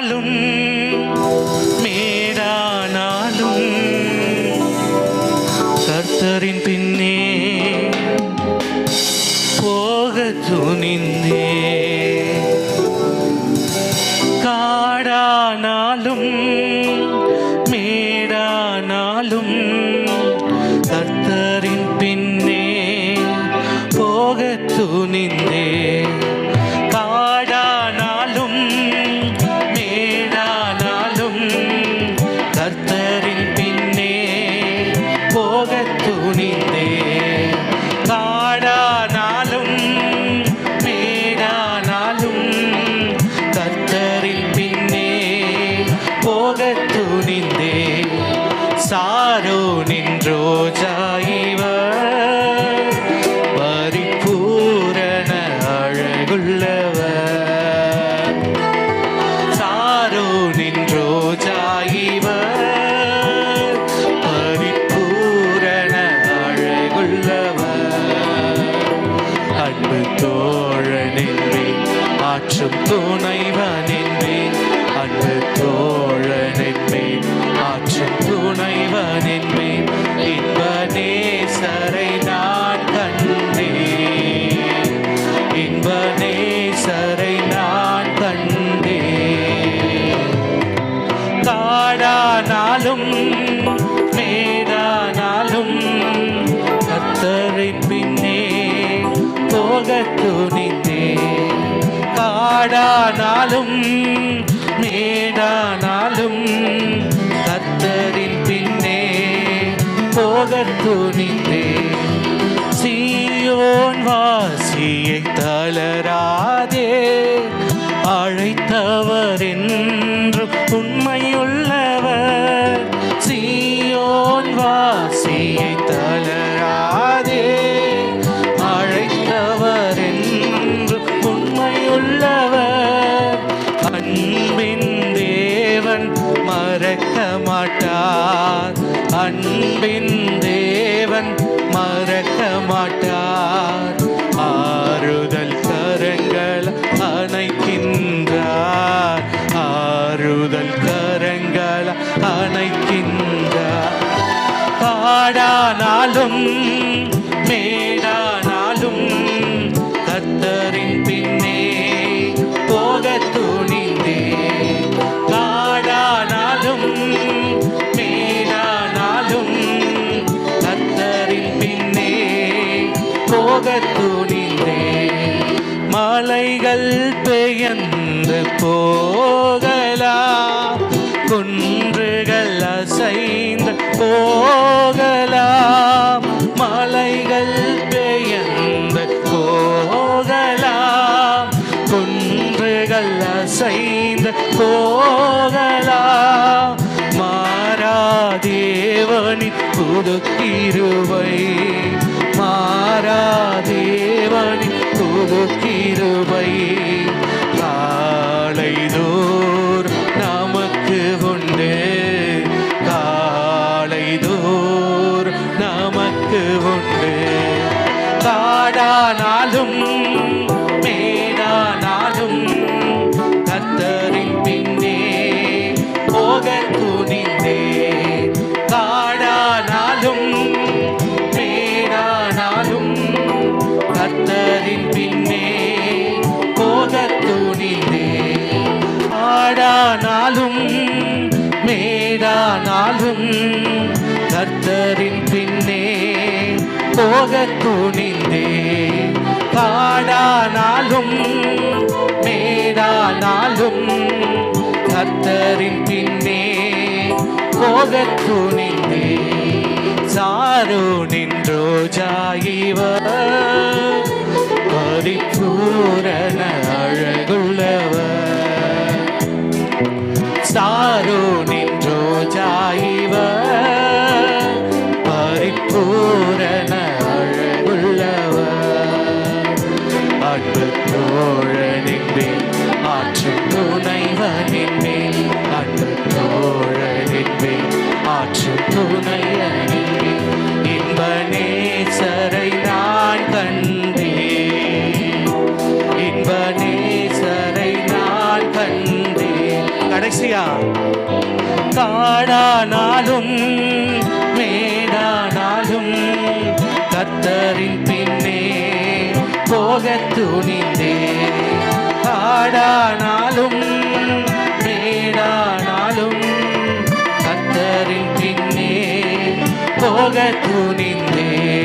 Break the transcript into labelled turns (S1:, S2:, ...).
S1: காடானாலும் மேடானாலும் கர்த்தரின் பின்னே போக துணிந்தே. காடானாலும் மேடானாலும் கர்த்தரின் பின்னே போக துணிந்தே. காடானாலும் மேடானாலும் கர்த்தரின் பின்னே போக துணிந்தே. காடானாலும் மேடானாலும் கர்த்தரின் பின்னே போக துணிந்தே. சாரோனின் ரோஜா இவர், பரிபூரண அழகுள்ளவர். சாரோனின் ரோஜா இவர், பரிபூரண அழகுள்ளவர். அன்பு தோழனென்பேன், ஆற்றும் துணைவனென்பேன். அன்பு தோழனென்பேன், ஆற்றும் துணைவனென்பேன். இன்ப நேசரை நான் கண்டேன், இன்ப நேசரை நான் கண்டேன். காடானாலும் மேடானாலும் கர்த்தரின் பின்னே போக துணிந்தே. காடானாலும் மேடானாலும் கர்த்தரின் பின்னே போக துணிந்தே. சீயோன் வாசியை தளராதே, அழைத்தவர் என்றும் உண்மையுள்ளவர். சீயோன் வாசியை தளராதே, அழைத்தவர் என்றும் உண்மையுள்ளவர். அன்பின் தேவன் மறக்க மாட்டார், அன்பின் தேவன் மறக்க மாட்டார். ஆறுதல் கரங்கள் அணைக்கின்றார், ஆறுதல் கரங்கள் அணைக்கின்றார். காடானாலும் மேடானாலும் கர்த்தரின் பின்னே போக துணிந்தே. காடானாலும் மேடானாலும் கர்த்தரின் பின்னே போக துணிந்தே. மலைகள் பெயர்ந்து போகலாம், குன்றுகள் அசைந்து போகலாம். மலைகள் பெயர்ந்து போகலாம், குன்றுகள் அசைந்து போகலாம். மாறாதேவனின் புது கிருபை, மாறாதேவனின் புது கிருபை. காலைதோறும் நமக்கு உண்டு, காலைதோறும் நமக்கு உண்டு. காடானாலும் மேடானாலும் கர்த்தரின் பின்னே போக துணிந்தே. காடானாலும் மேடானாலும் கர்த்தரின் பின்னே போக துணிந்தே. காடானாலும் மேடானாலும் கர்த்தரின் பின்னே போக துணிந்தே. காடானாலும் மேடானாலும் கர்த்தரின் பின்னே போக துணிந்தே. சாரோனின் ரோஜா இவர், பரிபூரண அழகுள்ளவர். சாரோனின் ரோஜா இவர், பரிபூரண அழகுள்ளவர். அன்பு தோழனென்பேன், ஆற்றும் துணைவனென்பேன். அன்பு தோழனென்பேன், ஆற்றும் துணைவனென்பேன். இன்ப நேசரை நான் கண்டேன், இன்ப நேசரை நான் கண்டேன். கடைசியா காடானாலும் மேடானாலும் கர்த்தரின் பின்னே போகத் துணிந்தே. காடானாலும் மேடானாலும் கர்த்தரின் பின்னே போகத் துணிந்தே.